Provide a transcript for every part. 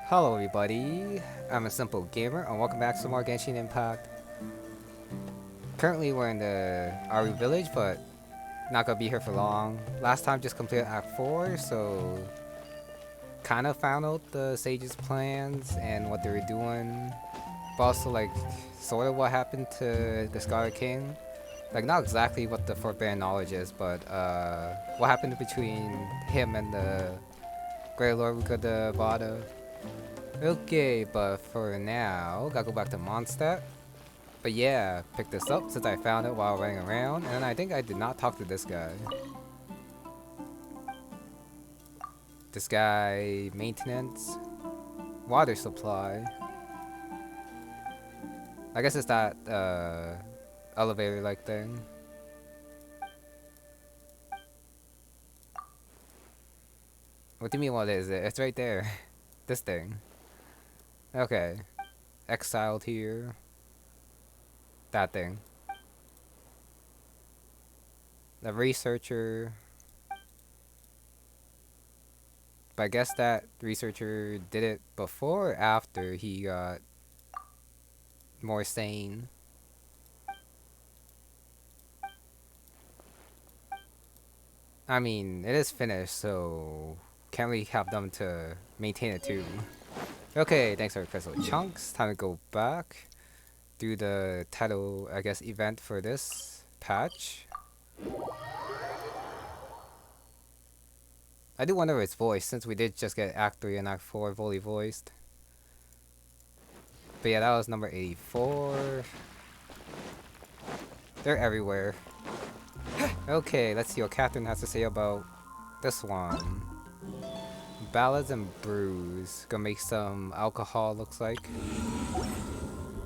Hello everybody, I'm a simple gamer and welcome back to some more Genshin Impact. Currently we're in the Aru village, but not gonna be here for long. Last time just completed Act 4, so kinda found out the sage's plans and what they were doing. But also like sort of what happened to the Scarlet King. Like not exactly what the forbidden knowledge is, but what happened between him and the Great Lord Vada. Okay, but for now, gotta go back to Mondstadt. But yeah, pick this up since I found it while running around, and I think I did not talk to this guy. This guy, maintenance, water supply. I guess it's that elevator-like thing. What do you mean what is it? It's right there. This thing. Okay. Exiled here. That thing. The researcher. But I guess that researcher did it before or after he got more sane. I mean, it is finished, so can't really have them to maintain it too. Okay, thanks for crystal chunks. Time to go back. Do the title, I guess, event for this patch. I do wonder if it's voiced, since we did just get Act 3 and Act 4 fully voiced. But yeah, that was number 84. They're everywhere. Okay, let's see what Catherine has to say about this one. Ballads and Brews. Gonna make some alcohol, looks like.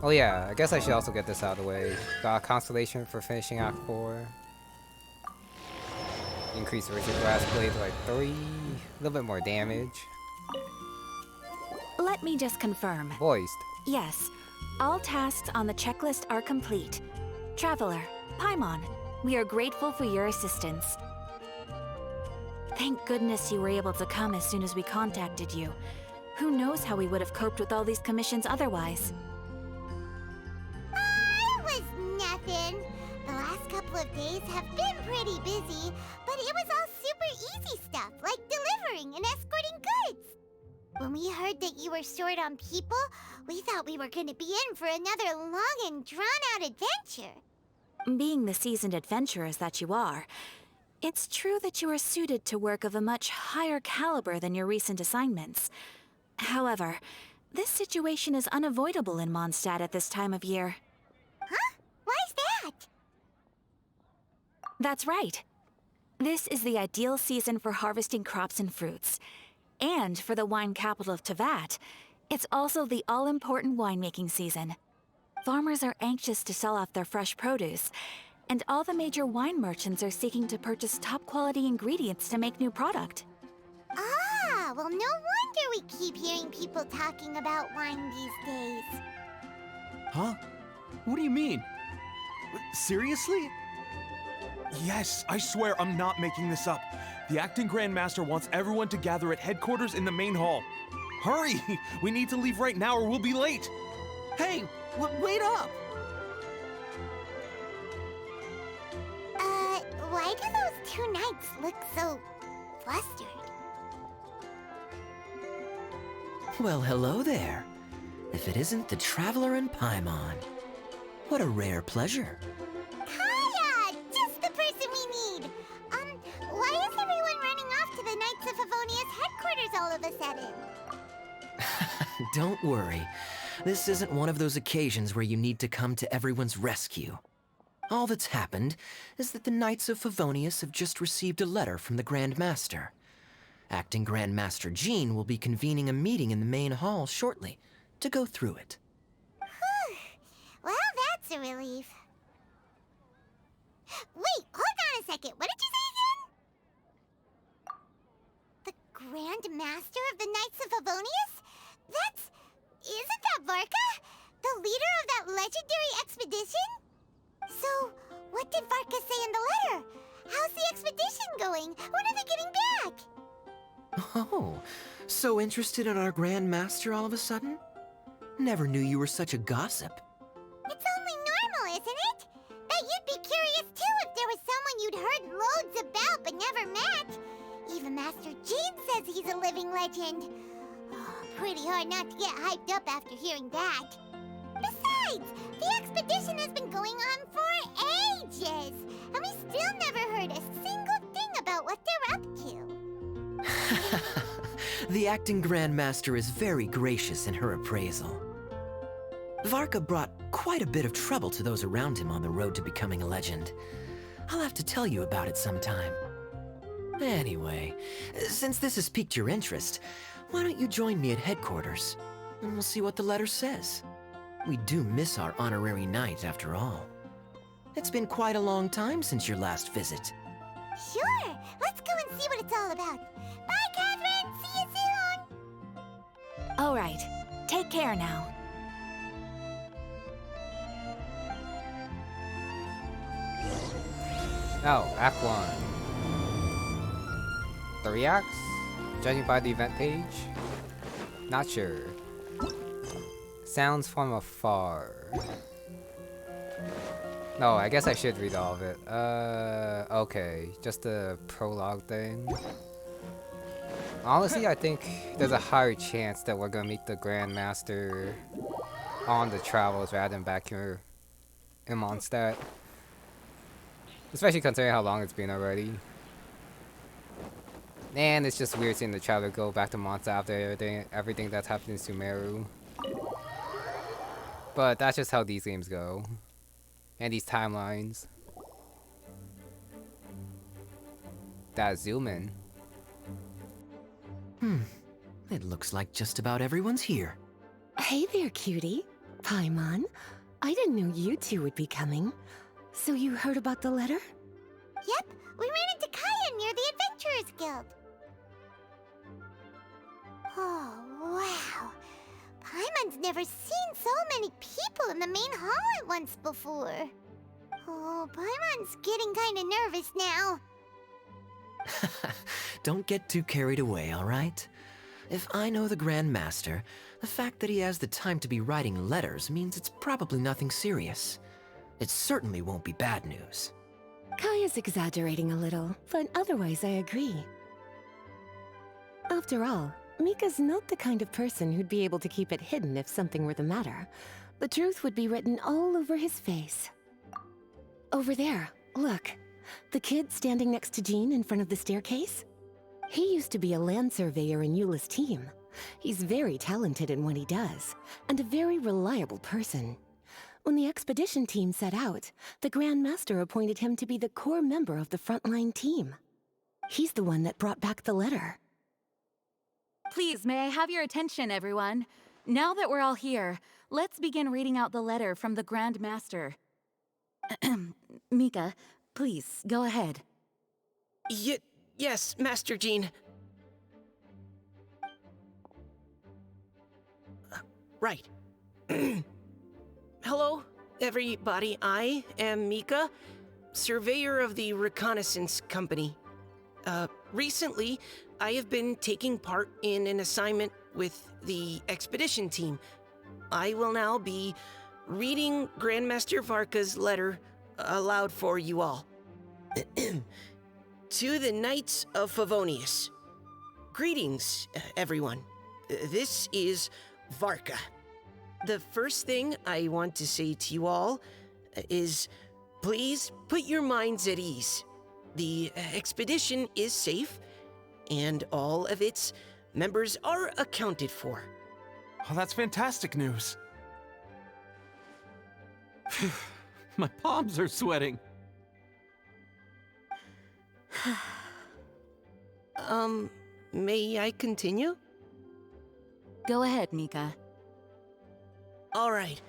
Oh yeah, I guess I should also get this out of the way. Got a constellation for finishing Act 4. Increase Richard Glass Blade to like 3. A little bit more damage. Let me just confirm. Voiced. Yes, all tasks on the checklist are complete. Traveler, Paimon, we are grateful for your assistance. Thank goodness you were able to come as soon as we contacted you. Who knows how we would have coped with all these commissions otherwise? It was nothing. The last couple of days have been pretty busy, but it was all super easy stuff, like delivering and escorting goods. When we heard that you were short on people, we thought we were going to be in for another long and drawn-out adventure. Being the seasoned adventurers that you are, it's true that you are suited to work of a much higher caliber than your recent assignments. However, this situation is unavoidable in Mondstadt at this time of year. Huh? Why's that? That's right. This is the ideal season for harvesting crops and fruits. And for the wine capital of Teyvat, it's also the all-important winemaking season. Farmers are anxious to sell off their fresh produce, and all the major wine merchants are seeking to purchase top-quality ingredients to make new product. Ah, well, no wonder we keep hearing people talking about wine these days. Huh? What do you mean? Seriously? Yes, I swear I'm not making this up. The acting Grand Master wants everyone to gather at headquarters in the main hall. Hurry! We need to leave right now or we'll be late! Hey, wait up! Why do those two knights look so flustered? Well, hello there. If it isn't the Traveler and Paimon. What a rare pleasure. Kaya! Just the person we need! Why is everyone running off to the Knights of Favonia's headquarters all of a sudden? Don't worry. This isn't one of those occasions where you need to come to everyone's rescue. All that's happened is that the Knights of Favonius have just received a letter from the Grand Master. Acting Grand Master Jean will be convening a meeting in the main hall shortly to go through it. Whew. Well, that's a relief. Wait, hold on a second. What did you say again? The Grand Master of the Knights of Favonius? Isn't that Varka? The leader of that legendary expedition? So, what did Varka say in the letter? How's the expedition going? When are they getting back? Oh, So interested in our Grand Master all of a sudden? Never knew you were such a gossip. It's only normal, isn't it? That you'd be curious too if there was someone you'd heard loads about but never met. Even Master Gene says he's a living legend. Oh, pretty hard not to get hyped up after hearing that. Besides, the expedition has been going on for ages, and we still never heard a single thing about what they're up to. The acting Grand Master is very gracious in her appraisal. Varka brought quite a bit of trouble to those around him on the road to becoming a legend. I'll have to tell you about it sometime. Anyway, since this has piqued your interest, why don't you join me at headquarters, and we'll see what the letter says. We do miss our honorary knight, after all. It's been quite a long time since your last visit. Sure, let's go and see what it's all about. Bye, Catherine! See you soon! All right, take care now. Oh, Act 1. 3 acts? Judging by the event page? Not sure. Sounds from afar. No, I guess I should read all of it. Okay. Just the prologue thing. Honestly, I think there's a higher chance that we're gonna meet the Grand Master on the travels rather than back here in Mondstadt. Especially considering how long it's been already. And it's just weird seeing the traveler go back to Mondstadt after everything that's happened in Sumeru. But that's just how these games go. And these timelines. That zoom in. It looks like just about everyone's here. Hey there, cutie. Paimon. I didn't know you two would be coming. So you heard about the letter? Yep, we ran into Kaya near the Adventurers Guild. Oh, wow. Paimon's never seen so many people in the main hall at once before. Oh, Paimon's getting kinda nervous now. Don't get too carried away, all right? If I know the Grand Master, the fact that he has the time to be writing letters means it's probably nothing serious. It certainly won't be bad news. Kaya's exaggerating a little, but otherwise I agree. After all, Mika's not the kind of person who'd be able to keep it hidden if something were the matter. The truth would be written all over his face. Over there, look. The kid standing next to Jean in front of the staircase? He used to be a land surveyor in Eula's team. He's very talented in what he does, and a very reliable person. When the expedition team set out, the Grand Master appointed him to be the core member of the frontline team. He's the one that brought back the letter. Please, may I have your attention, everyone? Now that we're all here, let's begin reading out the letter from the Grand Master. Mika, please, go ahead. Yes, Master Jean. Right. Hello, everybody. I am Mika, surveyor of the Reconnaissance Company. Recently, I have been taking part in an assignment with the expedition team. I will now be reading Grandmaster Varka's letter aloud for you all. To the Knights of Favonius. Greetings, everyone. This is Varka. The first thing I want to say to you all is, please put your minds at ease. The expedition is safe, and all of its members are accounted for. Oh, that's fantastic news. My palms are sweating. May I continue? Go ahead, Mika. All right.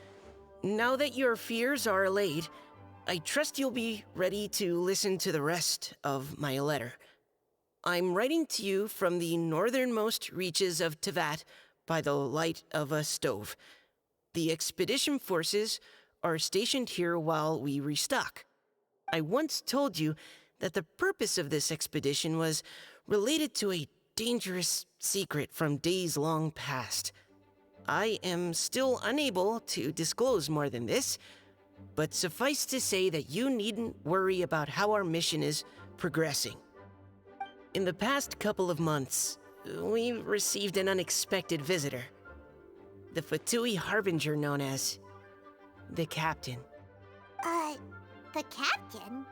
Now that your fears are allayed, I trust you'll be ready to listen to the rest of my letter. I'm writing to you from the northernmost reaches of Teyvat by the light of a stove. The expedition forces are stationed here while we restock. I once told you that the purpose of this expedition was related to a dangerous secret from days long past. I am still unable to disclose more than this, but suffice to say that you needn't worry about how our mission is progressing. In the past couple of months, we received an unexpected visitor. The Fatui Harbinger known as the Captain. The Captain?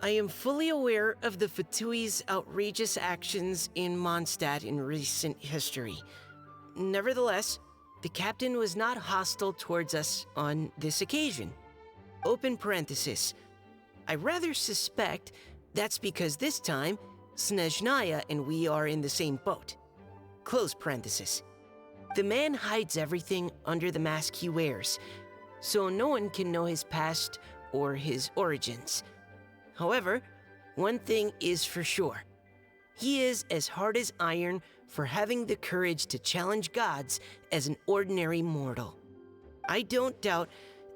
I am fully aware of the Fatui's outrageous actions in Mondstadt in recent history. Nevertheless, the Captain was not hostile towards us on this occasion. Open parenthesis. I rather suspect that's because this time, Snezhnaya and we are in the same boat. Close parenthesis. The man hides everything under the mask he wears, so no one can know his past or his origins. However, one thing is for sure. He is as hard as iron for having the courage to challenge gods as an ordinary mortal. I don't doubt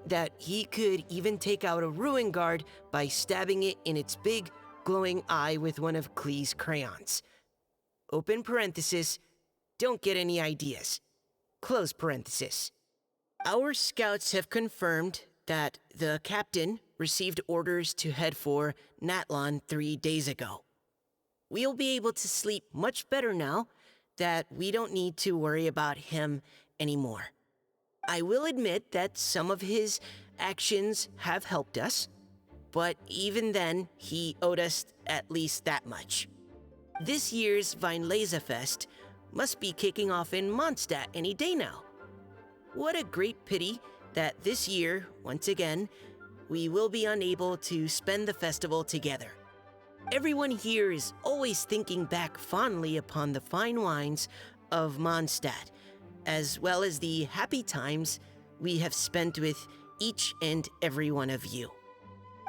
that he could even take out a ruin guard by stabbing it in its big, glowing eye with one of Klee's crayons. Open parenthesis, don't get any ideas. Close parenthesis. Our scouts have confirmed that the Captain received orders to head for Natlan 3 days ago. We'll be able to sleep much better now that we don't need to worry about him anymore. I will admit that some of his actions have helped us, but even then, he owed us at least that much. This year's Weinlesefest must be kicking off in Mondstadt any day now. What a great pity that this year, once again, we will be unable to spend the festival together. Everyone here is always thinking back fondly upon the fine wines of Mondstadt, as well as the happy times we have spent with each and every one of you.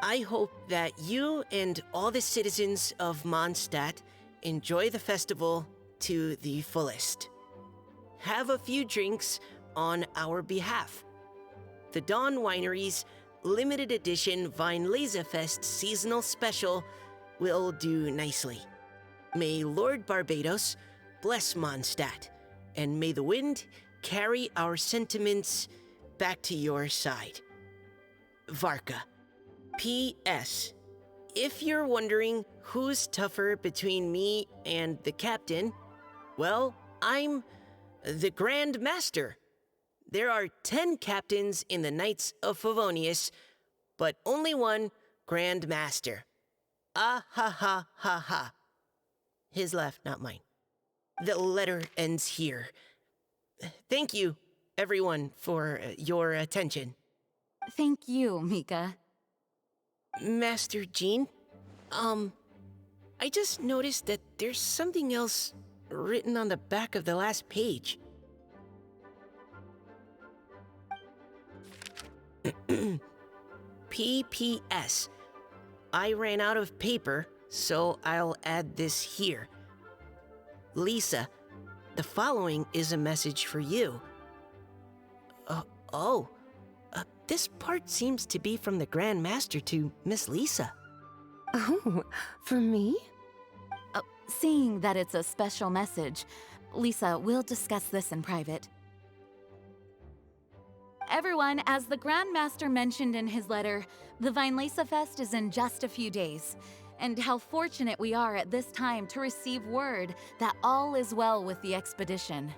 I hope that you and all the citizens of Mondstadt enjoy the festival to the fullest. Have a few drinks on our behalf. The Dawn Winery's limited edition Weinlesefest seasonal special will do nicely. May Lord Barbados bless Mondstadt, and may the wind carry our sentiments back to your side. Varka. P.S. If you're wondering who's tougher between me and the Captain, well, I'm the Grand Master. There are 10 captains in the Knights of Favonius, but only one Grand Master. Ah ha ha ha ha. His laugh, not mine. The letter ends here. Thank you, everyone, for your attention. Thank you, Mika. Master Jean, I just noticed that there's something else written on the back of the last page. P.P.S. I ran out of paper, so I'll add this here. Lisa, the following is a message for you. This part seems to be from the Grand Master to Miss Lisa. Oh, for me? Seeing that it's a special message, Lisa, we'll discuss this in private. Everyone, as the Grand Master mentioned in his letter, the Weinlesefest is in just a few days, and how fortunate we are at this time to receive word that all is well with the expedition.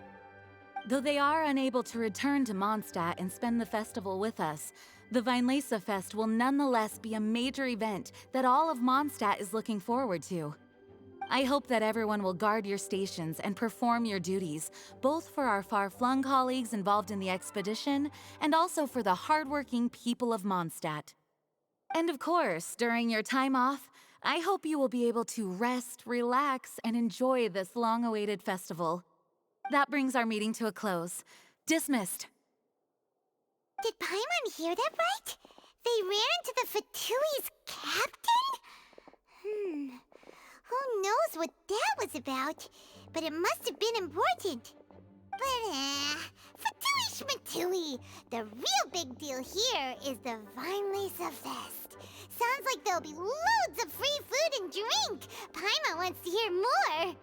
Though they are unable to return to Mondstadt and spend the festival with us, the Weinlesefest will nonetheless be a major event that all of Mondstadt is looking forward to. I hope that everyone will guard your stations and perform your duties, both for our far-flung colleagues involved in the expedition and also for the hardworking people of Mondstadt. And of course, during your time off, I hope you will be able to rest, relax, and enjoy this long-awaited festival. That brings our meeting to a close. Dismissed. Did Paimon hear that right? They ran into the Fatui's captain? Who knows what that was about? But it must have been important. But, Fatui Schmatui! The real big deal here is the Weinlesefest. Sounds like there'll be loads of free food and drink. Paimon wants to hear more.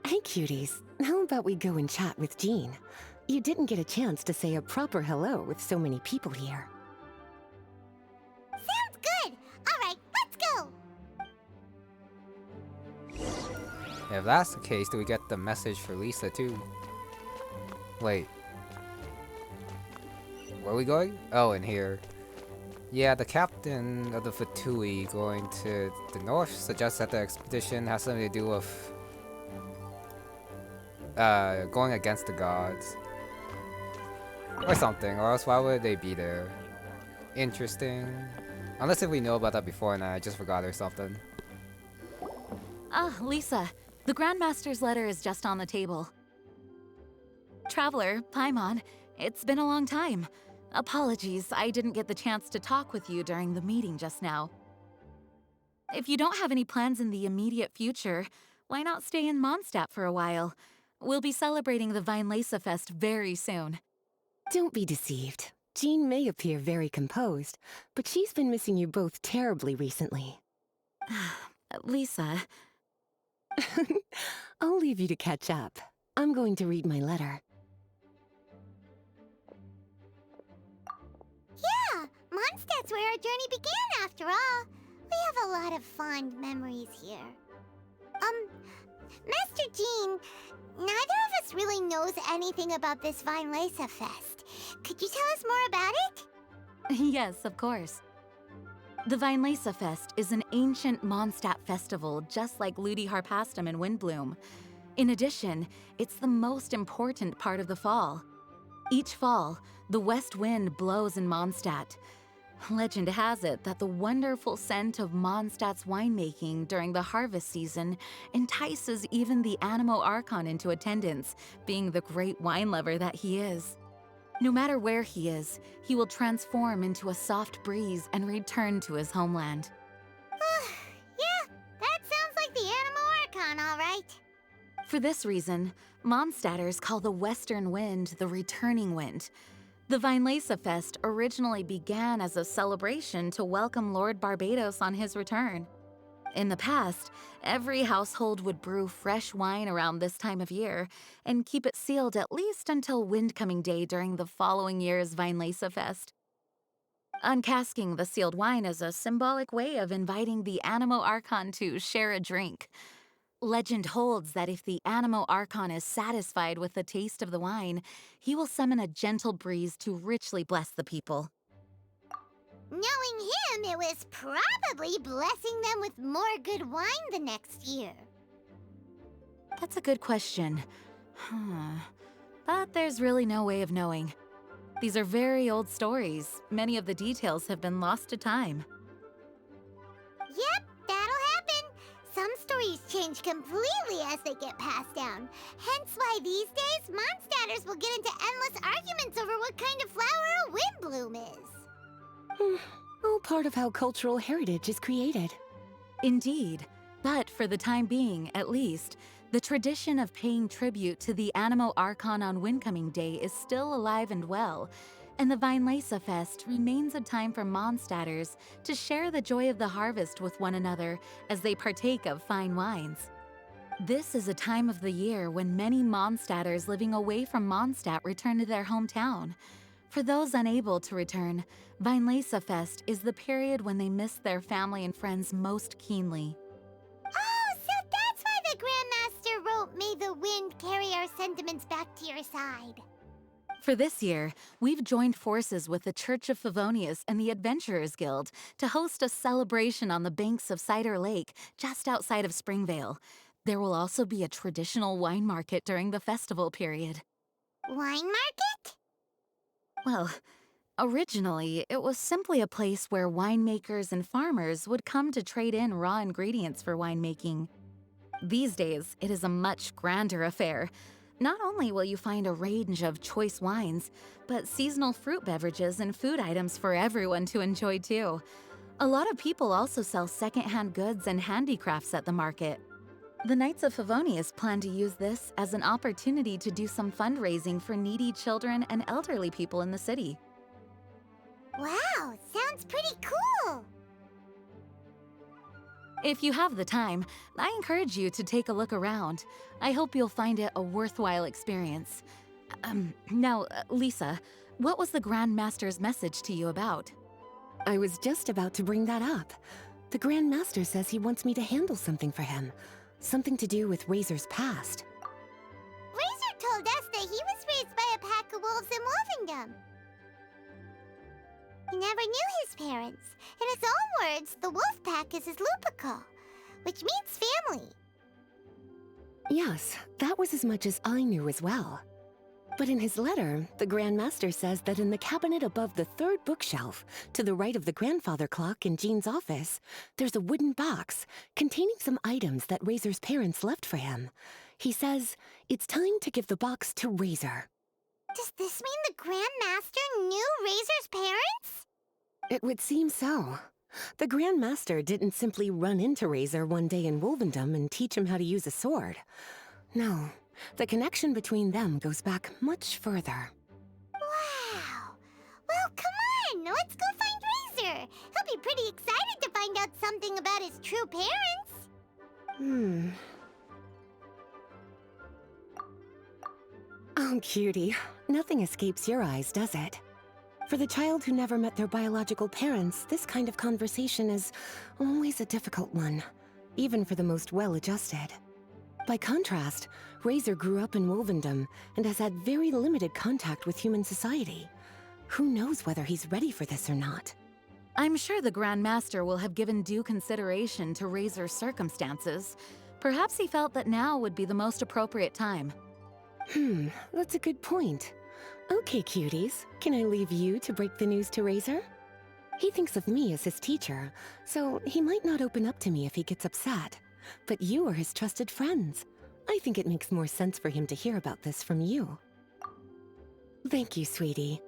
Hey, cuties. How about we go and chat with Jean? You didn't get a chance to say a proper hello with so many people here. Sounds good. All right, let's go. If that's the case, do we get the message for Lisa too? Wait. Where are we going? Oh, in here. Yeah, the captain of the Fatui going to the north suggests that the expedition has something to do with going against the gods. Or something, or else why would they be there? Interesting. Unless if we know about that before and I just forgot or something. Ah, Lisa, the Grandmaster's letter is just on the table. Traveler, Paimon, it's been a long time. Apologies, I didn't get the chance to talk with you during the meeting just now. If you don't have any plans in the immediate future, why not stay in Mondstadt for a while? We'll be celebrating the Weinlese Fest very soon. Don't be deceived. Jean may appear very composed, but she's been missing you both terribly recently. Lisa... I'll leave you to catch up. I'm going to read my letter. Yeah, Mondstadt's where our journey began after all. We have a lot of fond memories here. Master Jean, neither of us really knows anything about this Weinlese Fest. Could you tell us more about it? Yes, of course. The Weinlese Fest is an ancient Mondstadt festival just like Ludi Harpastum and Windbloom. In addition, it's the most important part of the fall. Each fall, the west wind blows in Mondstadt. Legend has it that the wonderful scent of Mondstadt's winemaking during the harvest season entices even the Animo Archon into attendance, being the great wine lover that he is. No matter where he is, he will transform into a soft breeze and return to his homeland. Yeah, that sounds like the Animo Archon, all right. For this reason, Mondstadters call the western wind the returning wind. The Weinlese Fest originally began as a celebration to welcome Lord Barbados on his return. In the past, every household would brew fresh wine around this time of year and keep it sealed at least until Windcoming Day during the following year's Weinlese Fest. Uncasking the sealed wine is a symbolic way of inviting the Animo Archon to share a drink. Legend holds that if the Animo Archon is satisfied with the taste of the wine, he will summon a gentle breeze to richly bless the people. Knowing him, it was probably blessing them with more good wine the next year. That's a good question. But there's really no way of knowing. These are very old stories. Many of the details have been lost to time. Yep, that'll happen. Some stories change completely as they get passed down. Hence why these days, Mondstadters will get into endless arguments over what kind of flower a windbloom is. All part of how cultural heritage is created. Indeed. But for the time being, at least, the tradition of paying tribute to the Animo Archon on Windcoming Day is still alive and well, and the Weinlese Fest remains a time for Mondstadters to share the joy of the harvest with one another as they partake of fine wines. This is a time of the year when many Mondstadters living away from Mondstadt return to their hometown. For those unable to return, Weinlese Fest is the period when they miss their family and friends most keenly. Oh, so that's why the Grandmaster wrote, "May the wind carry our sentiments back to your side." For this year, we've joined forces with the Church of Favonius and the Adventurers Guild to host a celebration on the banks of Cider Lake, just outside of Springvale. There will also be a traditional wine market during the festival period. Wine market? Well, originally, it was simply a place where winemakers and farmers would come to trade in raw ingredients for winemaking. These days, it is a much grander affair. Not only will you find a range of choice wines, but seasonal fruit beverages and food items for everyone to enjoy too. A lot of people also sell secondhand goods and handicrafts at the market. The Knights of Favonius plan to use this as an opportunity to do some fundraising for needy children and elderly people in the city. Wow, sounds sounds pretty cool. If you have the time, I encourage you to take a look around. I hope you'll find it a worthwhile experience. Now, Lisa, what was the Grand Master's message to you about? I was just about to bring that up. The Grand Master says he wants me to handle something for him. Something to do with Razor's past. Razor told us that he was raised by a pack of wolves in Wolvendom. He never knew his parents. In his own words, the wolf pack is his lupical, which means family. Yes, that was as much as I knew as well. But in his letter, the Grand Master says that in the cabinet above the third bookshelf, to the right of the grandfather clock in Jean's office, there's a wooden box containing some items that Razor's parents left for him. He says it's time to give the box to Razor. Does this mean the Grand Master knew Razor's parents? It would seem so. The Grand Master didn't simply run into Razor one day in Wolvendom and teach him how to use a sword. No, the connection between them goes back much further. Wow! Well, come on! Let's go find Razor! He'll be pretty excited to find out something about his true parents! Oh, cutie. Nothing escapes your eyes, does it? For the child who never met their biological parents, this kind of conversation is always a difficult one, even for the most well-adjusted. By contrast, Razor grew up in Wolvendom and has had very limited contact with human society. Who knows whether he's ready for this or not? I'm sure the Grand Master will have given due consideration to Razor's circumstances. Perhaps he felt that now would be the most appropriate time. That's a good point. Okay, cuties, can I leave you to break the news to Razor? He thinks of me as his teacher, so he might not open up to me if he gets upset. But you are his trusted friends. I think it makes more sense for him to hear about this from you. Thank you, sweetie.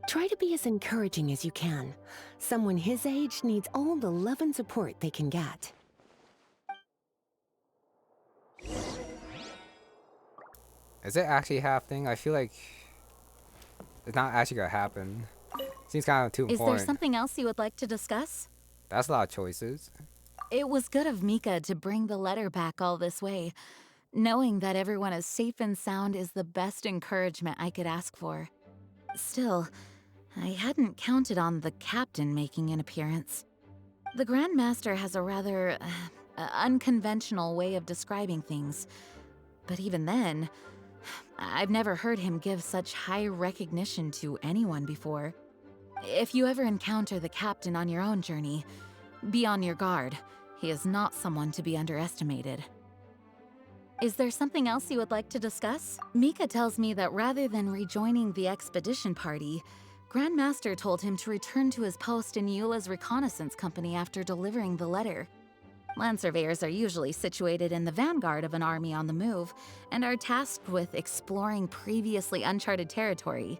Try to be as encouraging as you can. Someone his age needs all the love and support they can get. Is it actually happening? I feel like it's not actually gonna happen. Seems kind of too Is important. there something else you would like to discuss? That's a lot of choices. It was good of Mika to bring the letter back all this way. Knowing that everyone is safe and sound is the best encouragement I could ask for. Still, I hadn't counted on the captain making an appearance. The Grand Master has a rather unconventional way of describing things. But even then, I've never heard him give such high recognition to anyone before. If you ever encounter the captain on your own journey, be on your guard. He is not someone to be underestimated. Is there something else you would like to discuss? Mika tells me that rather than rejoining the expedition party, Grand Master told him to return to his post in Eula's reconnaissance company after delivering the letter. Land surveyors are usually situated in the vanguard of an army on the move, and are tasked with exploring previously uncharted territory.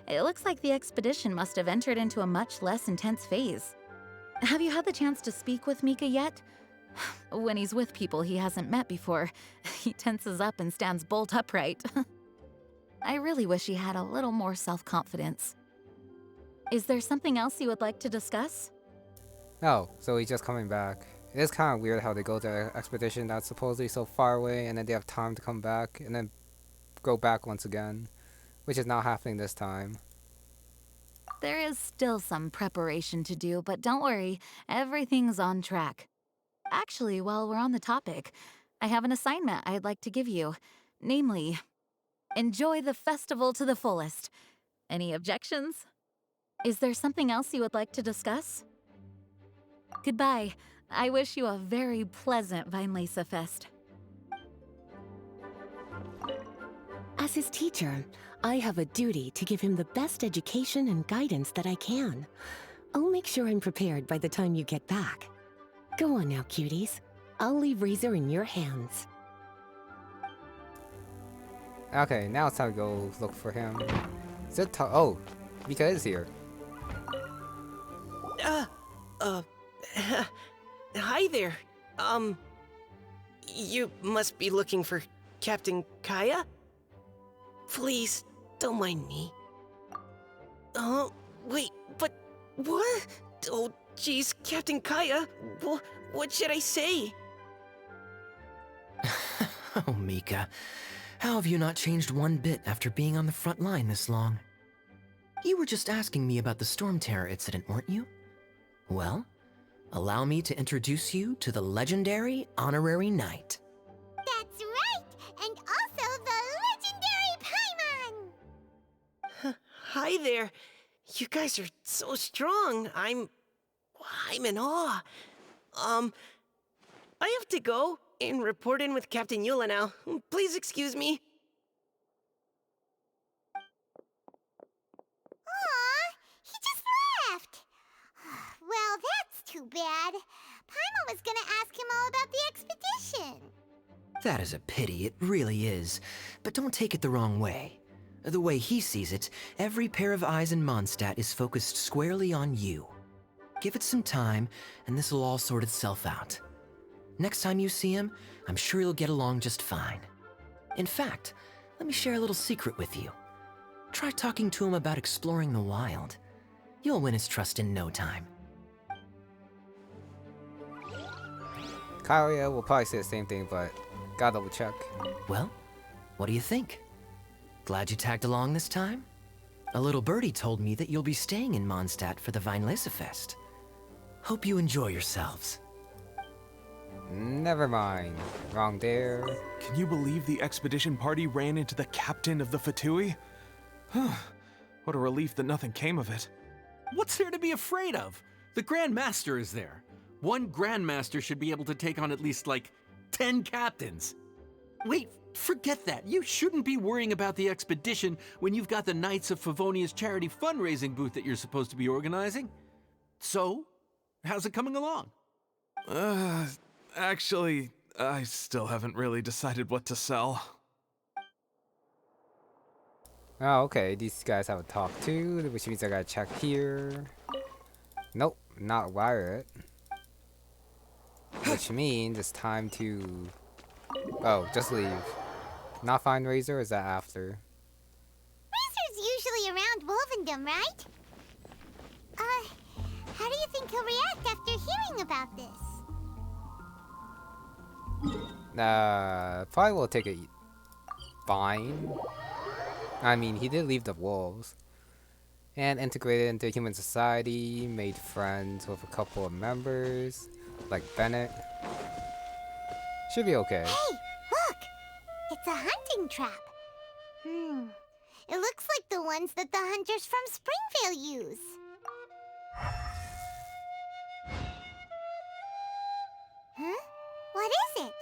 It looks like the expedition must have entered into a much less intense phase. Have you had the chance to speak with Mika yet? When he's with people he hasn't met before, he tenses up and stands bolt upright. I really wish he had a little more self-confidence. Is there something else you would like to discuss? Oh, so he's just coming back. It is kind of weird how they go to an expedition that's supposedly so far away and then they have time to come back and then go back once again, which is not happening this time. There is still some preparation to do, but don't worry, everything's on track. Actually, while we're on the topic, I have an assignment I'd like to give you. Namely, enjoy the festival to the fullest. Any objections? Is there something else you would like to discuss? Goodbye. I wish you a very pleasant Vinelesa Fest. As his teacher, I have a duty to give him the best education and guidance that I can. I'll make sure I'm prepared by the time you get back. Go on now, cuties. I'll leave Razor in your hands. Okay, now it's time to go look for him. Is it oh, Mika is here. Hi there. You must be looking for Captain Kaya? Please, don't mind me. Wait, but what? Oh, jeez, Captain Kaya. What should I say? Oh, Mika. How have you not changed one bit after being on the front line this long? You were just asking me about the Storm Terror incident, weren't you? Well, allow me to introduce you to the legendary Honorary Knight. That's right! And also the legendary Paimon! Hi there. You guys are so strong. I'm in awe. I have to go and report in with Captain Eula now. Please excuse me. Aw, he just left! Well, that's too bad. Paimon was gonna ask him all about the expedition. That is a pity, it really is. But don't take it the wrong way. The way he sees it, every pair of eyes in Mondstadt is focused squarely on you. Give it some time, and this will all sort itself out. Next time you see him, I'm sure you'll get along just fine. In fact, let me share a little secret with you. Try talking to him about exploring the wild. You'll win his trust in no time. Karia will probably say the same thing, but gotta double check. Well, what do you think? Glad you tagged along this time? A little birdie told me that you'll be staying in Mondstadt for the Weinlesefest. Hope you enjoy yourselves. Never mind. Wrong there. Can you believe the expedition party ran into the captain of the Fatui? What a relief that nothing came of it. What's there to be afraid of? The Grand Master is there. One Grand Master should be able to take on at least, 10 captains. Wait, forget that. You shouldn't be worrying about the expedition when you've got the Knights of Favonia's charity fundraising booth that you're supposed to be organizing. So, how's it coming along? Actually, I still haven't really decided what to sell. Oh, okay. These guys have a talk too, which means I gotta check here. Nope, not wire it. Which means it's time to... Oh, just leave. Not find Razor, or is that after? Razor's usually around Wolvendom, right? How do you think he'll react after hearing about this? Probably will take it fine. I mean, he did leave the wolves. And integrated into human society, made friends with a couple of members, like Bennett. Should be okay. Hey, look! It's a hunting trap. It looks like the ones that the hunters from Springvale use. Huh? What is it?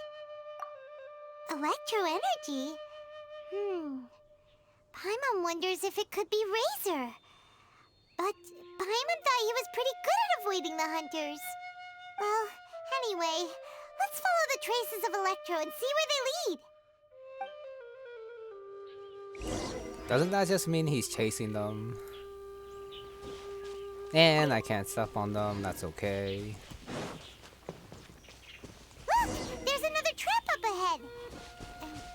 Electro energy? Paimon wonders if it could be Razor. But Paimon thought he was pretty good at avoiding the hunters. Well, anyway, let's follow the traces of Electro and see where they lead. Doesn't that just mean he's chasing them? And I can't step on them, that's okay. Look! There's another trap up ahead!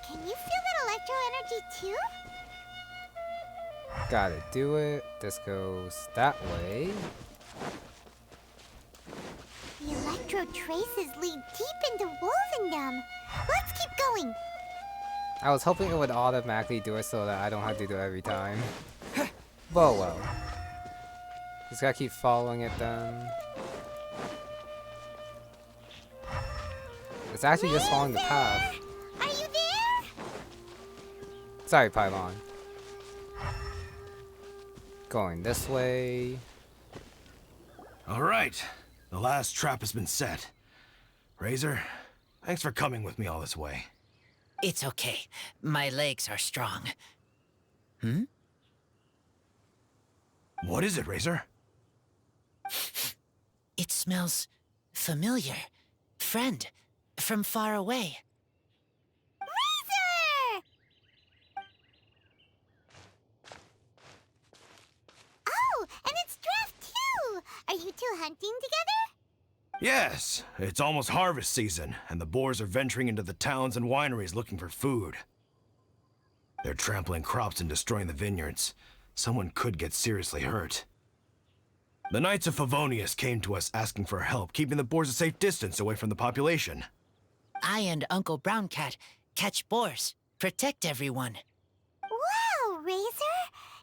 Can you feel that Electro energy too? Gotta do it. This goes that way. The Electro traces lead deep into Wolvendom. Let's keep going. I was hoping it would automatically do it so that I don't have to do it every time. But well. Just gotta keep following it then. It's actually just following the path. Are you there? Sorry, Pylon. Going this way. All right. The last trap has been set. Razor, thanks for coming with me all this way. It's okay. My legs are strong. What is it, Razor? It smells familiar. Friend, from far away. Razor! Oh, and it's Draft too! Are you two hunting together? Yes, it's almost harvest season, and the boars are venturing into the towns and wineries looking for food. They're trampling crops and destroying the vineyards. Someone could get seriously hurt. The Knights of Favonius came to us asking for help keeping the boars a safe distance away from the population. I and Uncle Brown Cat catch boars, protect everyone. Wow, Razor!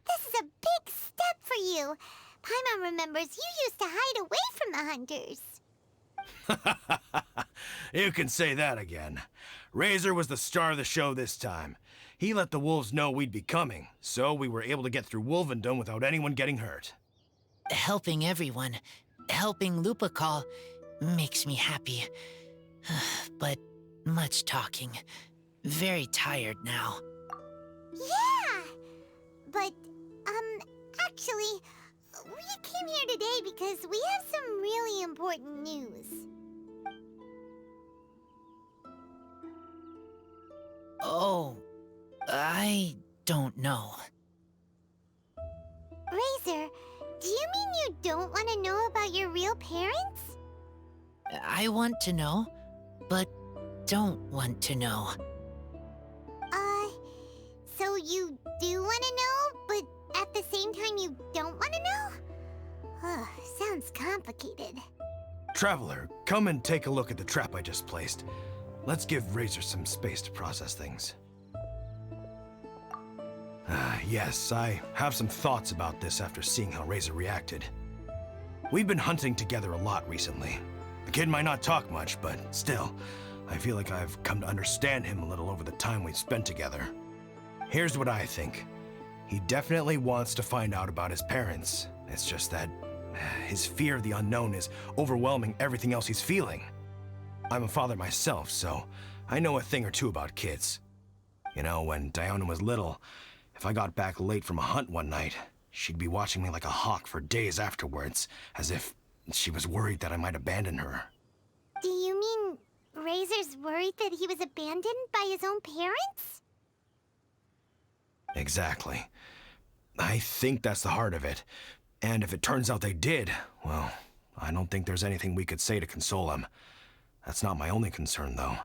This is a big step for you. Paimon remembers you used to hide away from the hunters. You can say that again. Razor was the star of the show this time. He let the wolves know we'd be coming, so we were able to get through Wolvendom without anyone getting hurt. Helping everyone, helping Lupercal, makes me happy. But much talking. Very tired now. Yeah! But, actually, we came here today because we have some really important news. Oh, I don't know. Razor, do you mean you don't want to know about your real parents? I want to know, but don't want to know. So you do want to know, but at the same time you don't want to know? Sounds complicated. Traveler, come and take a look at the trap I just placed. Let's give Razor some space to process things. Yes, I have some thoughts about this after seeing how Razor reacted. We've been hunting together a lot recently. The kid might not talk much, but still, I feel like I've come to understand him a little over the time we've spent together. Here's what I think. He definitely wants to find out about his parents. It's just that his fear of the unknown is overwhelming everything else he's feeling. I'm a father myself, so I know a thing or two about kids. You know, when Diana was little, if I got back late from a hunt one night, she'd be watching me like a hawk for days afterwards, as if she was worried that I might abandon her. Do you mean Razor's worried that he was abandoned by his own parents? Exactly. I think that's the heart of it. And if it turns out they did, well, I don't think there's anything we could say to console him. That's not my only concern, though.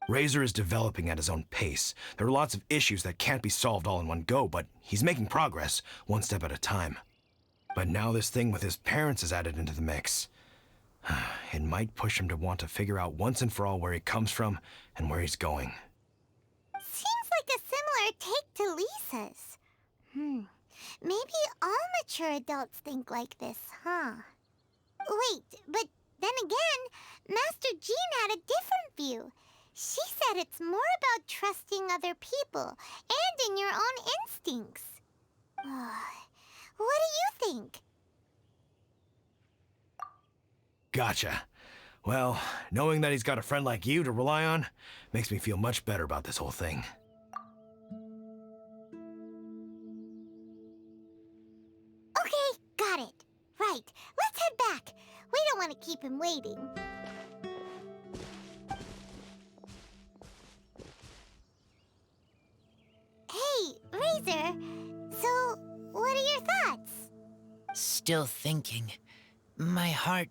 Razor is developing at his own pace. There are lots of issues that can't be solved all in one go, but he's making progress, one step at a time. But now this thing with his parents is added into the mix. It might push him to want to figure out once and for all where he comes from and where he's going. Seems like a similar take to Lisa's. Maybe all mature adults think like this, huh? Wait, but then again, Master Jean had a different view. She said it's more about trusting other people and in your own instincts. What do you think? Gotcha. Well, knowing that he's got a friend like you to rely on makes me feel much better about this whole thing. Okay, got it. Right, let's head back. We don't want to keep him waiting. Hey, Razor. So, what are your thoughts? Still thinking. My heart,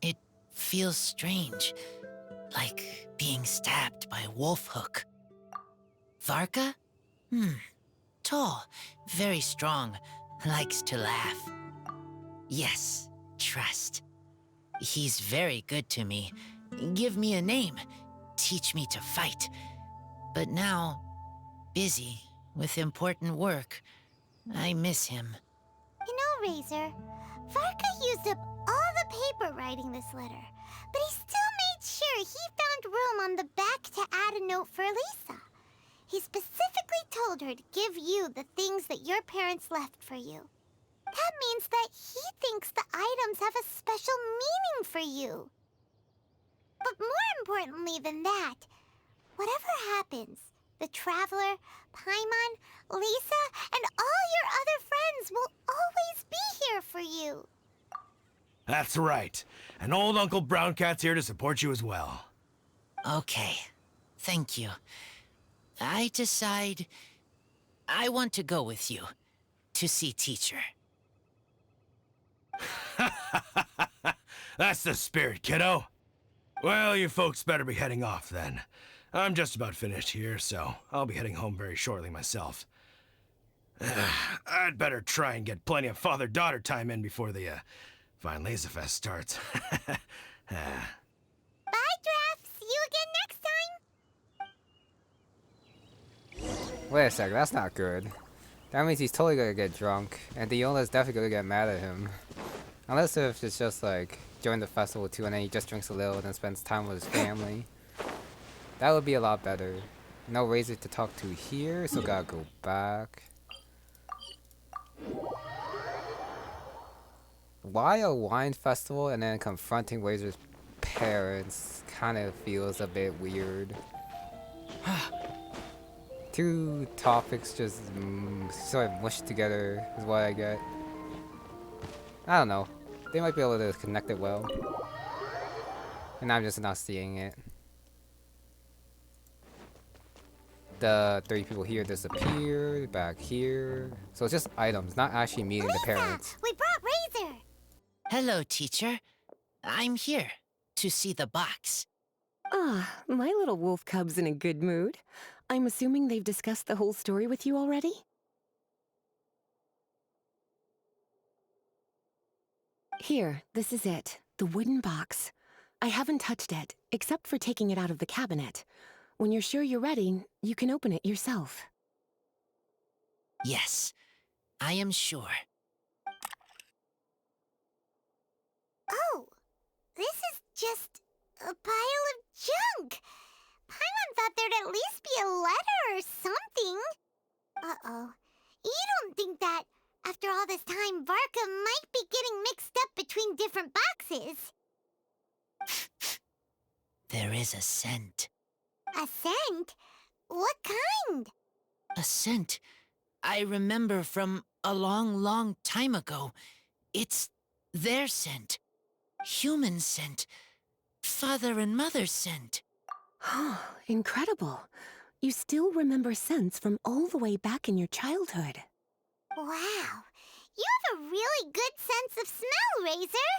it feels strange. Like being stabbed by a wolf hook. Varka? Tall, very strong, likes to laugh. Yes, trust. He's very good to me. Give me a name. Teach me to fight. But now, busy with important work. I miss him. You know, Razor, Varka used up all the paper writing this letter, but he still made sure he found room on the back to add a note for Lisa. He specifically told her to give you the things that your parents left for you. That means that he thinks the items have a special meaning for you. But more importantly than that, whatever happens, the Traveler, Paimon, Lisa, and all your other friends will always be here for you. That's right. And old Uncle Brown Cat's here to support you as well. Okay, thank you. I decide I want to go with you to see teacher. That's the spirit, kiddo. Well, you folks better be heading off then. I'm just about finished here, so I'll be heading home very shortly myself. I'd better try and get plenty of father-daughter time in before the Fine Laserfest starts. Ah. Bye, Draft. See you again next time. Wait a sec, that's not good. That means he's totally gonna get drunk, and Diola's definitely gonna get mad at him. Unless if it's just like, join the festival too, and then he just drinks a little and then spends time with his family. That would be a lot better. No Razor to talk to here, so gotta go back. Why a wine festival and then confronting Razor's parents kind of feels a bit weird. Two topics just sort of mushed together is what I get. I don't know. They might be able to connect it well. And I'm just not seeing it. The 3 people here disappeared, back here. So it's just items, not actually meeting the parents. We brought Razor. Hello, teacher. I'm here to see the box. Ah, my little wolf cub's in a good mood. I'm assuming they've discussed the whole story with you already? Here, this is it. The wooden box. I haven't touched it, except for taking it out of the cabinet. When you're sure you're ready, you can open it yourself. Yes, I am sure. Oh, this is just a pile of junk. Paimon thought there'd at least be a letter or something. Uh-oh. You don't think that, after all this time, Varka might be getting mixed up between different boxes? There is a scent. A scent? What kind? A scent I remember from a long, long time ago. It's their scent. Human scent. Father and mother scent. Oh, incredible. You still remember scents from all the way back in your childhood. Wow. You have a really good sense of smell, Razor.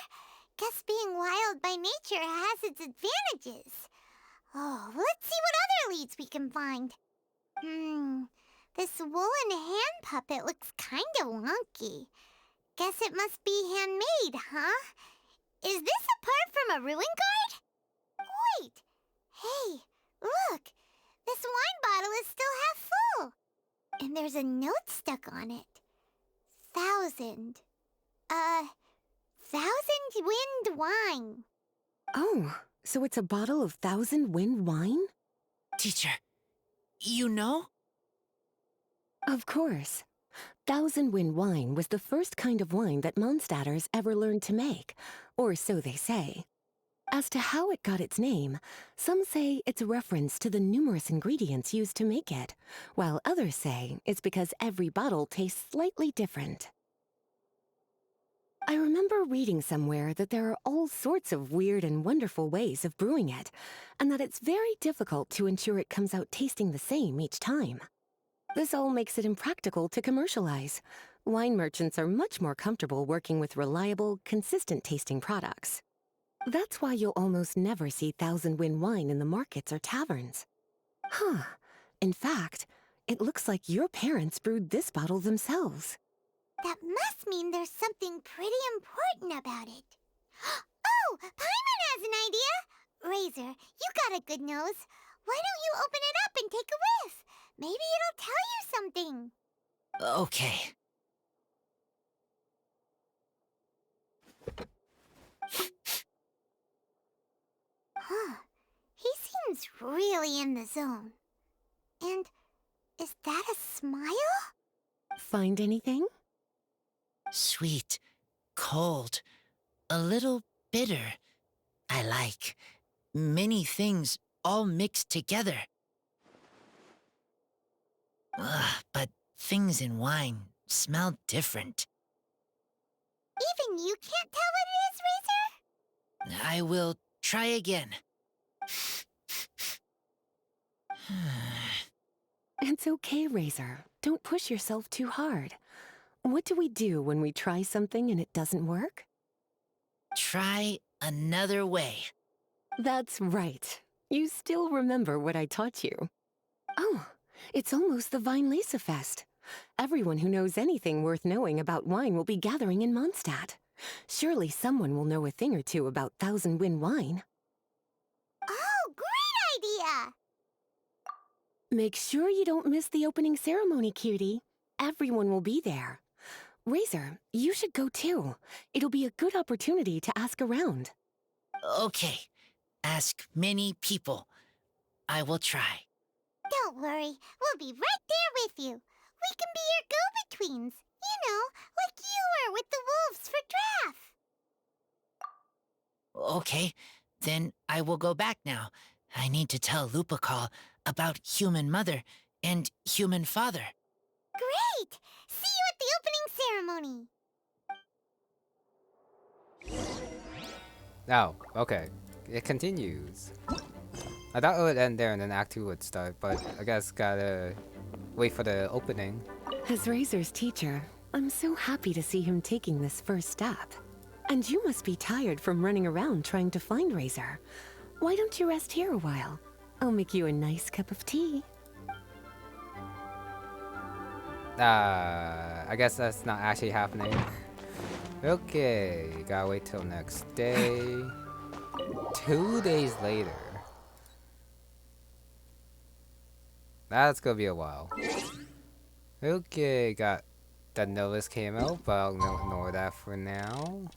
Guess being wild by nature has its advantages. Oh, let's see what other leads we can find. This woolen hand puppet looks kinda wonky. Guess it must be handmade, huh? Is this a part from a ruin guard? Wait! Hey, look! This wine bottle is still half full! And there's a note stuck on it. 1,000 wind wine. Oh, so it's a bottle of 1,000 wind wine? Teacher, you know? Of course. 1,000 wind wine was the first kind of wine that Mondstadters ever learned to make, or so they say. As to how it got its name, some say it's a reference to the numerous ingredients used to make it, while others say it's because every bottle tastes slightly different. I remember reading somewhere that there are all sorts of weird and wonderful ways of brewing it, and that it's very difficult to ensure it comes out tasting the same each time. This all makes it impractical to commercialize. Wine merchants are much more comfortable working with reliable, consistent-tasting products. That's why you'll almost never see 1,000 wind wine in the markets or taverns. Huh. In fact, it looks like your parents brewed this bottle themselves. That must mean there's something pretty important about it. Oh, Paimon has an idea! Razor, you got a good nose. Why don't you open it up and take a whiff? Maybe it'll tell you something. Okay. Huh. He seems really in the zone. And is that a smile? Find anything? Sweet, cold, a little bitter. I like many things all mixed together. But things in wine smell different. Even you can't tell what it is, Razor? I will try again. It's okay, Razor. Don't push yourself too hard. What do we do when we try something and it doesn't work? Try another way. That's right. You still remember what I taught you. Oh, it's almost the Weinlesefest. Everyone who knows anything worth knowing about wine will be gathering in Mondstadt. Surely someone will know a thing or two about Thousand Wind wine. Oh, great idea! Make sure you don't miss the opening ceremony, cutie. Everyone will be there. Razor, you should go too. It'll be a good opportunity to ask around. Okay. Ask many people. I will try. Don't worry, we'll be right there with you. We can be your go-betweens. You know, like you were with the wolves for Draff. Okay, then I will go back now. I need to tell Lupercal about Human Mother and Human Father. Great! See you at the opening ceremony. Oh, okay. It continues. I thought it would end there and then Act 2 would start, but I guess gotta wait for the opening. As Razor's teacher, I'm so happy to see him taking this first step. And you must be tired from running around trying to find Razor. Why don't you rest here a while? I'll make you a nice cup of tea. I guess that's not actually happening. Okay, gotta wait till next day. 2 days later. That's gonna be a while. Okay, got that notice came out, but I'll ignore that for now.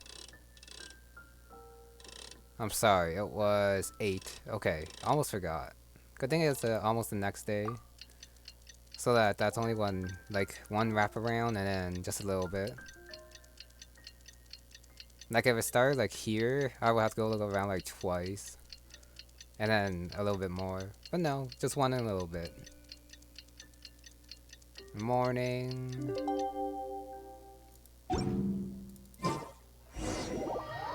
I'm sorry, it was 8. Okay, almost forgot. Good thing it's almost the next day. So that's only one wraparound and then just a little bit. Like if it started like here, I would have to go look around like twice. And then a little bit more. But no, just one and a little bit. Morning.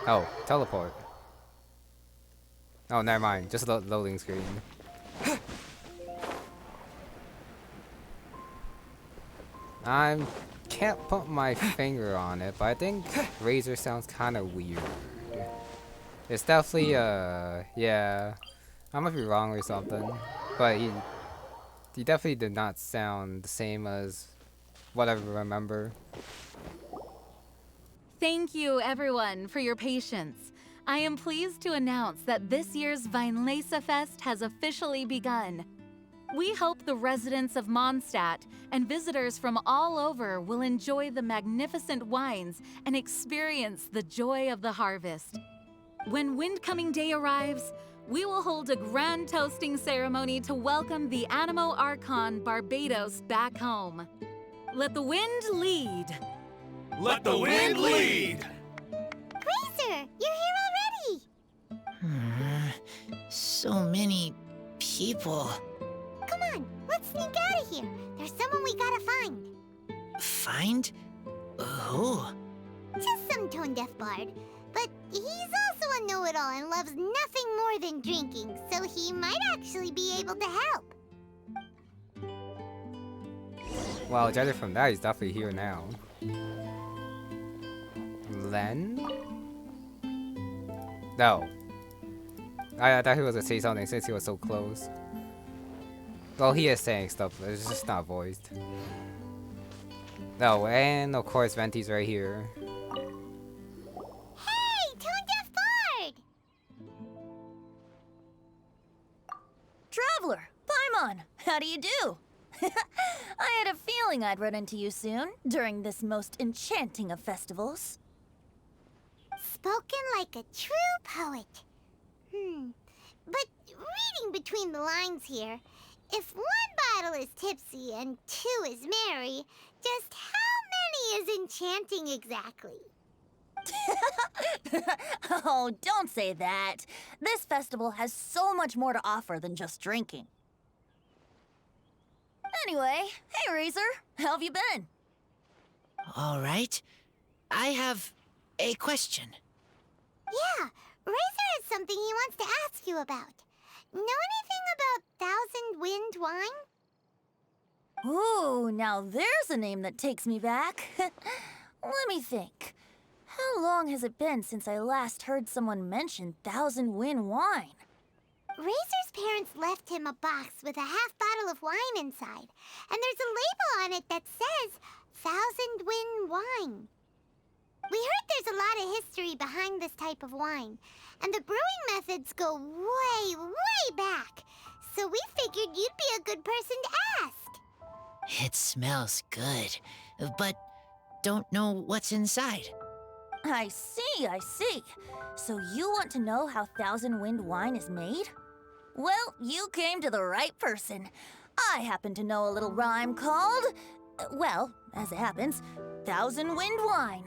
Oh, teleport. Oh, never mind. Just a loading screen. I can't put my finger on it, but I think Razor sounds kind of weird. It's definitely, yeah. I might be wrong or something, but he definitely did not sound the same as what I remember. Thank you, everyone, for your patience. I am pleased to announce that this year's Weinlese Fest has officially begun. We hope the residents of Mondstadt and visitors from all over will enjoy the magnificent wines and experience the joy of the harvest. When Windcoming Day arrives, we will hold a grand toasting ceremony to welcome the Animo Archon Barbados back home. Let the wind lead. Let the wind lead! Razor, you're here already! So many people. Come on, let's sneak out of here. There's someone we gotta find. Find? Who? Just some tone-deaf bard. But he's also a know-it-all and loves nothing more than drinking, so he might actually be able to help. Well, judging from that, he's definitely here now. Len? No. I thought he was gonna say something since he was so close. Well, he is saying stuff, but it's just not voiced. No, and of course Venti's right here. Hey, tone-deaf bard! Traveler, Paimon, how do you do? I had a feeling I'd run into you soon, during this most enchanting of festivals. Spoken like a true poet. But reading between the lines here, if one bottle is tipsy and 2 is merry, just how many is enchanting exactly? Oh, don't say that. This festival has so much more to offer than just drinking. Anyway, hey Razor, how have you been? All right. I have a question. Yeah, Razor has something he wants to ask you about. Know anything about Thousand Wind wine? Ooh, now there's a name that takes me back. Let me think. How long has it been since I last heard someone mention Thousand Wind wine? Razor's parents left him a box with a half bottle of wine inside, and there's a label on it that says Thousand Wind wine. We heard there's a lot of history behind this type of wine, and the brewing methods go way, way back. So we figured you'd be a good person to ask. It smells good, but don't know what's inside. I see, I see. So you want to know how Thousand Wind wine is made? Well, you came to the right person. I happen to know a little rhyme called, well, as it happens, Thousand Wind wine.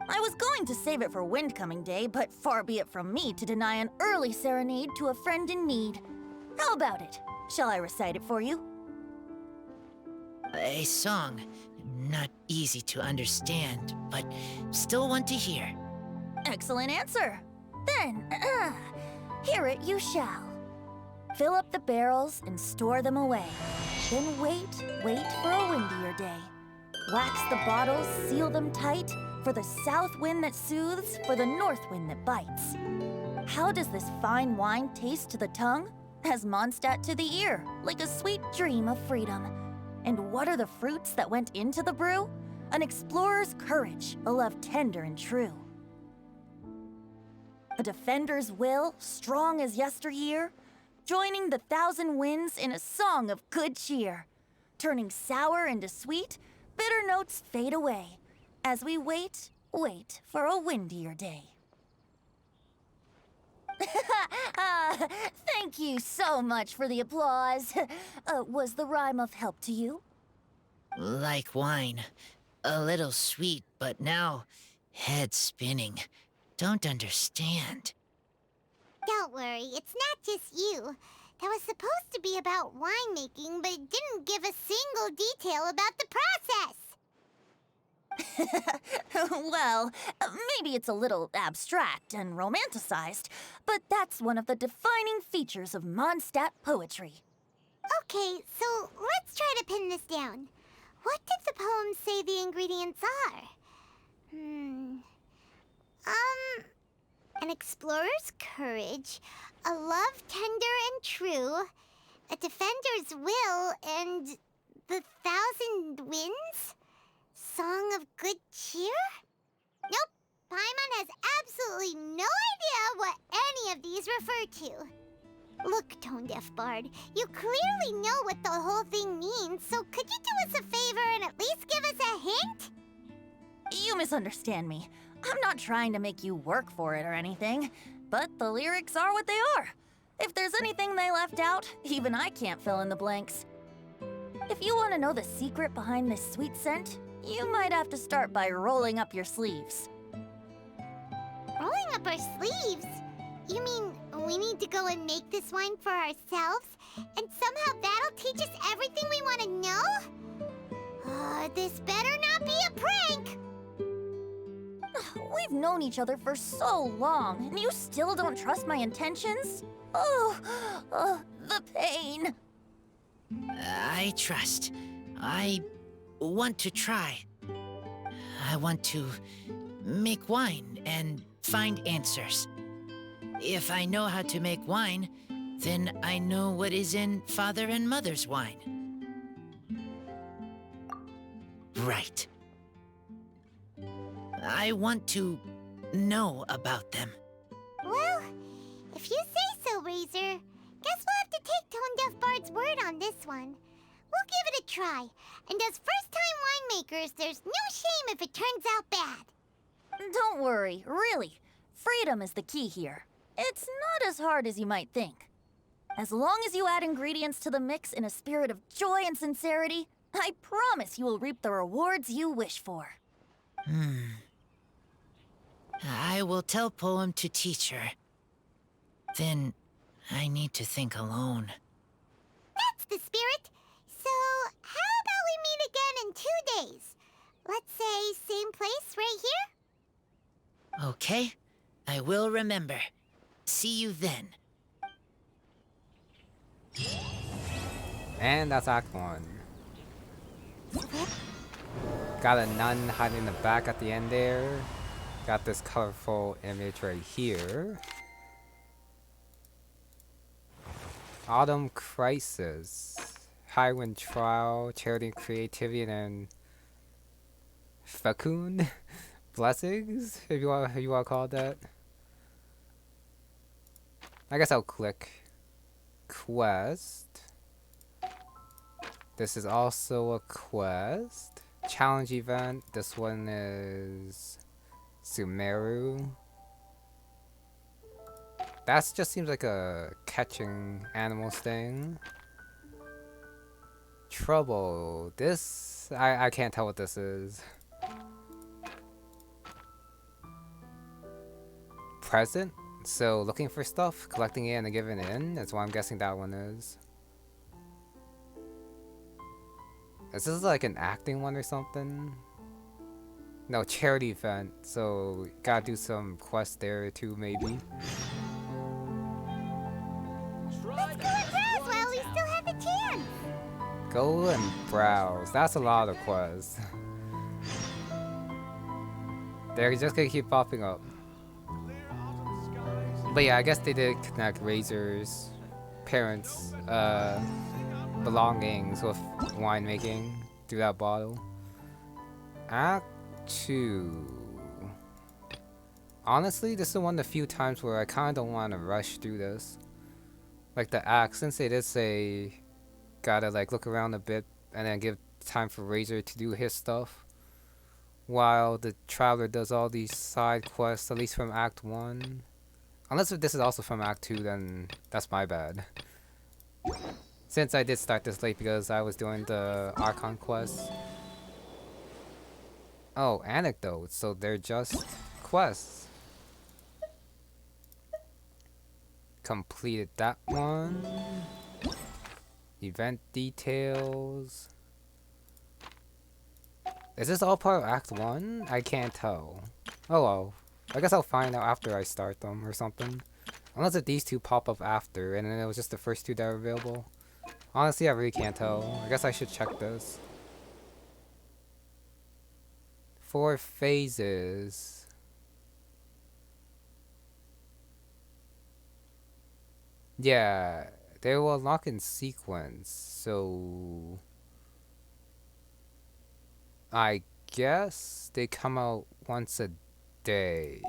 I was going to save it for Windcoming Day, but far be it from me to deny an early serenade to a friend in need. How about it? Shall I recite it for you? A song. Not easy to understand, but still want to hear. Excellent answer. Then, hear it you shall. Fill up the barrels and store them away. Then wait for a windier day. Wax the bottles, seal them tight, for the south wind that soothes, for the north wind that bites. How does this fine wine taste to the tongue? As Mondstadt to the ear, like a sweet dream of freedom. And what are the fruits that went into the brew? An explorer's courage, a love tender and true. A defender's will, strong as yesteryear, joining the thousand winds in a song of good cheer. Turning sour into sweet, bitter notes fade away, as we wait for a windier day. Thank you so much for the applause. Was the rhyme of help to you? Like wine. A little sweet, but now head spinning. Don't understand. Don't worry, it's not just you. That was supposed to be about winemaking, but it didn't give a single detail about the process. Well, maybe it's a little abstract and romanticized, but that's one of the defining features of Mondstadt poetry. Okay, so let's try to pin this down. What did the poem say the ingredients are? An explorer's courage, a love tender and true, a defender's will, and the thousand winds? Song of good cheer? Nope, Paimon has absolutely no idea what any of these refer to. Look, Tone-Deaf Bard, you clearly know what the whole thing means, so could you do us a favor and at least give us a hint? You misunderstand me. I'm not trying to make you work for it or anything, but the lyrics are what they are. If there's anything they left out, even I can't fill in the blanks. If you want to know the secret behind this sweet scent, you might have to start by rolling up your sleeves. Rolling up our sleeves? You mean we need to go and make this wine for ourselves, and somehow that'll teach us everything we want to know? This better not be a prank! We've known each other for so long, and you still don't trust my intentions? Oh, the pain. I trust. I want to try. I want to make wine and find answers. If I know how to make wine, then I know what is in Father and Mother's wine. Right. I want to know about them. Well, if you say so, Razor, guess we'll have to take Tone-Deaf Bard's word on this one. We'll give it a try, and as first-time winemakers, there's no shame if it turns out bad. Don't worry, really. Freedom is the key here. It's not as hard as you might think. As long as you add ingredients to the mix in a spirit of joy and sincerity, I promise you will reap the rewards you wish for. I will tell Poem to teach her. Then I need to think alone. That's the spirit. So, how about we meet again in 2 days? Let's say same place right here? Okay, I will remember. See you then. And that's Act 1. Got a nun hiding in the back at the end there. Got this colorful image right here. Autumn Crisis. High Wind Trial, Charity and Creativity, and then fecund blessings, if you want to call it that. I guess I'll click quest. This is also a quest. Challenge event. This one is Sumeru. That just seems like a catching animals thing. Trouble. This, I can't tell what this is. Present. So looking for stuff, collecting it in a given inn. That's what I'm guessing that one is. Is this like an acting one or something? No, charity event. So gotta do some quests there too, maybe. Let's go and browse while we still have a chance. Go and browse. That's a lot of quests. They're just gonna keep popping up. But yeah, I guess they did connect Razor's parents' belongings with winemaking through that bottle. Act 2. Honestly, this is one of the few times where I kind of don't want to rush through this. Like the act, since they did say gotta like look around a bit and then give time for Razor to do his stuff, while the traveler does all these side quests, at least from Act 1. Unless if this is also from Act 2, then that's my bad. Since I did start this late because I was doing the Archon Quests. Oh, anecdotes, so they're just quests. Completed that one. Event details. Is this all part of Act 1? I can't tell. Oh well. I guess I'll find out after I start them or something. Unless if these two pop up after and then it was just the first two that were available. Honestly, I really can't tell. I guess I should check this. 4 phases. Yeah, they will unlock in sequence, so I guess they come out once a day.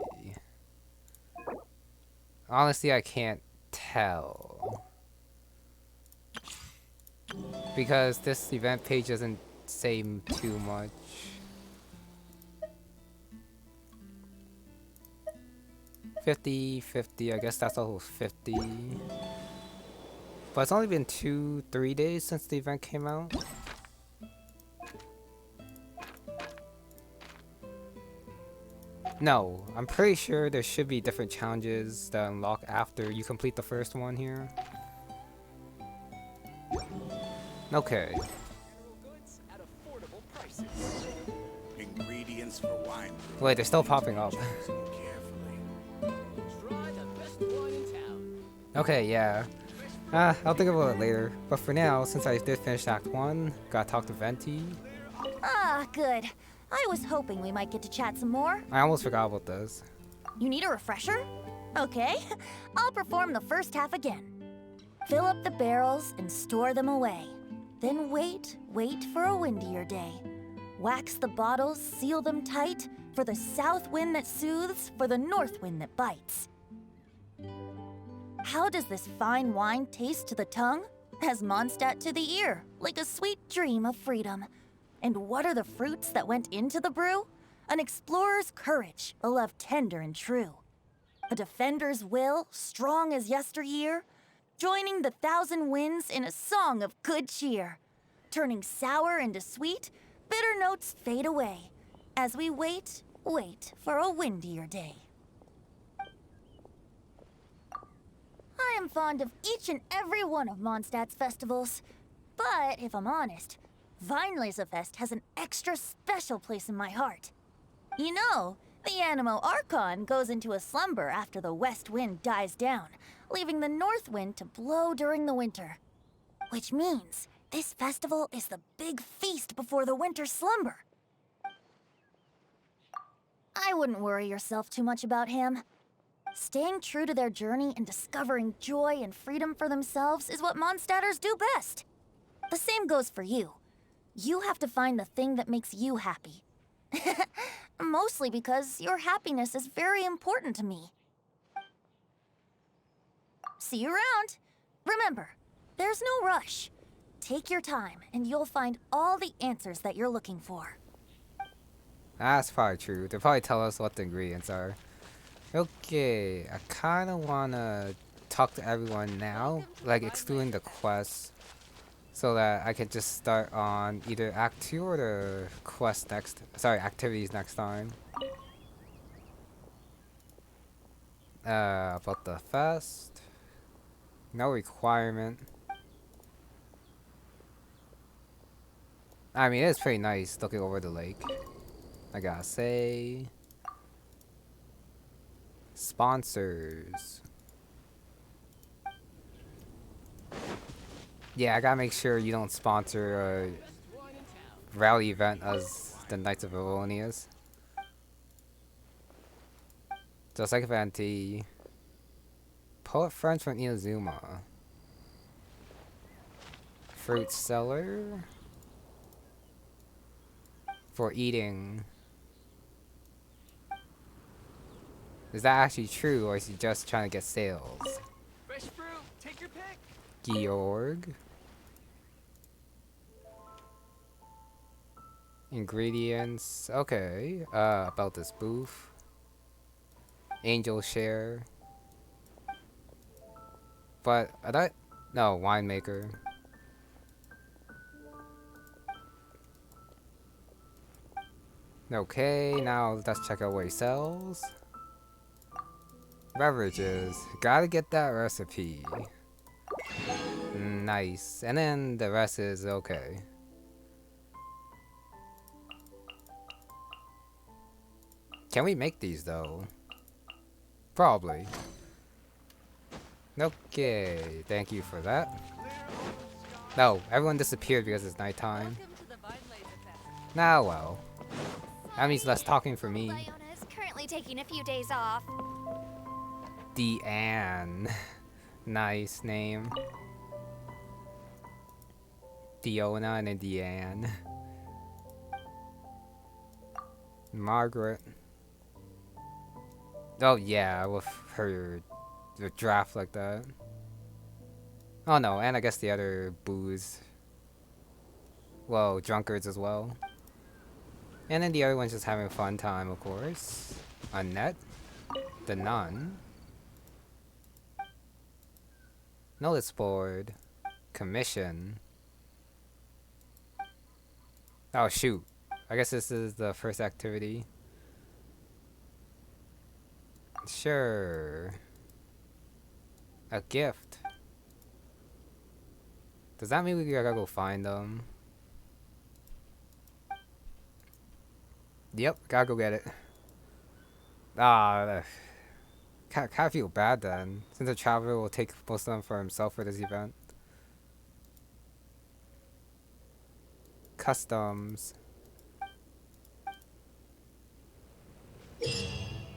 Honestly, I can't tell. Because this event page doesn't say too much. $50, I guess that's all 50. But it's only been 2-3 days since the event came out. No, I'm pretty sure there should be different challenges that unlock after you complete the first one here. Okay. Ingredients for wine. Wait, they're still popping up. Okay, yeah. I'll think about it later. But for now, since I did finish Act 1, gotta talk to Venti. Ah, good. I was hoping we might get to chat some more. I almost forgot about this. You need a refresher? Okay, I'll perform the first half again. Fill up the barrels and store them away. Then wait for a windier day. Wax the bottles, seal them tight, for the south wind that soothes, for the north wind that bites. How does this fine wine taste to the tongue? As Mondstadt to the ear, like a sweet dream of freedom. And what are the fruits that went into the brew? An explorer's courage, a love tender and true. A defender's will, strong as yesteryear, joining the thousand winds in a song of good cheer. Turning sour into sweet, bitter notes fade away, as we wait for a windier day. I am fond of each and every one of Mondstadt's festivals, but if I'm honest, Weinlesefest has an extra special place in my heart. You know, the Animo Archon goes into a slumber after the west wind dies down, leaving the north wind to blow during the winter. Which means this festival is the big feast before the winter slumber. I wouldn't worry yourself too much about him. Staying true to their journey and discovering joy and freedom for themselves is what Mondstadters do best. The same goes for you. You have to find the thing that makes you happy. Mostly because your happiness is very important to me. See you around. Remember, there's no rush. Take your time, and you'll find all the answers that you're looking for. That's probably true. They'll probably tell us what the ingredients are. Okay, I kind of want to talk to everyone now, like excluding the quests, so that I can just start on either Act 2 or the quest next, sorry, activities next time. About the fest. No requirement. I mean, it's pretty nice looking over the lake, I gotta say. Sponsors. Yeah, I gotta make sure you don't sponsor a rally event as the Knights of Eronius. Just like Venti. Poet friends from Inazuma. Fruit seller. For eating. Is that actually true, or is he just trying to get sales? Fresh fruit, take your pick. Georg. Ingredients. Okay. About this booth. Angel share. But are that no winemaker. Okay, now let's check out what he sells. Beverages. Gotta get that recipe. Nice. And then the rest is okay. Can we make these though? Probably. Okay, thank you for that. No, everyone disappeared because it's nighttime. Now well. That means less talking for me. Leona is currently taking a few days off. Deanne. Nice name. Diona and Deanne. Margaret. Oh yeah, with her draft like that. Oh no, and I guess the other booze. Well, drunkards as well. And then the other one's just having a fun time, of course. Annette. The nun. Notice board. Commission. Oh shoot. I guess this is the first activity. Sure. A gift. Does that mean we gotta go find them? Yep, gotta go get it. Ah, kinda feel bad then, since the traveler will take most of them for himself for this event. Customs.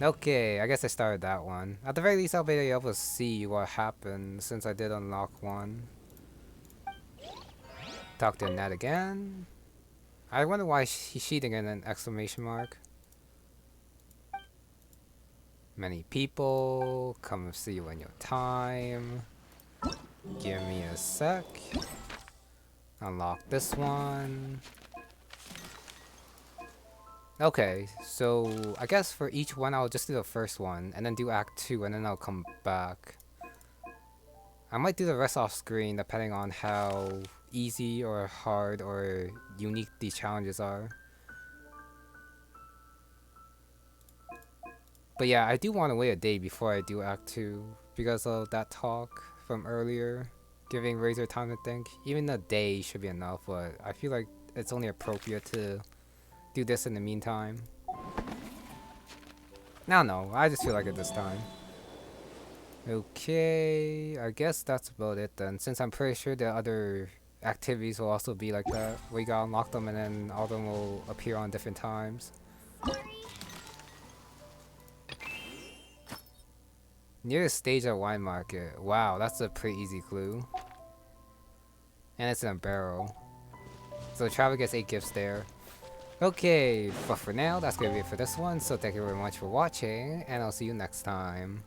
Okay, I guess I started that one. At the very least, I'll be able to see what happened since I did unlock one. Talk to Annette again. I wonder why she didn't get an exclamation mark. Many people. Come see you in your time. Give me a sec. Unlock this one. Okay, so I guess for each one I'll just do the first one and then do Act 2 and then I'll come back. I might do the rest off screen depending on how easy or hard or unique these challenges are. But yeah, I do want to wait a day before I do Act 2 because of that talk from earlier, giving Razor time to think. Even a day should be enough, but I feel like it's only appropriate to do this in the meantime. No, I just feel like it this time. Okay, I guess that's about it then, since I'm pretty sure the other activities will also be like that. We gotta unlock them and then all of them will appear on different times. Near the stage at wine market. Wow, that's a pretty easy clue. And it's in a barrel. So the traveler gets 8 gifts there. Okay, but for now, that's gonna be it for this one. So thank you very much for watching, and I'll see you next time.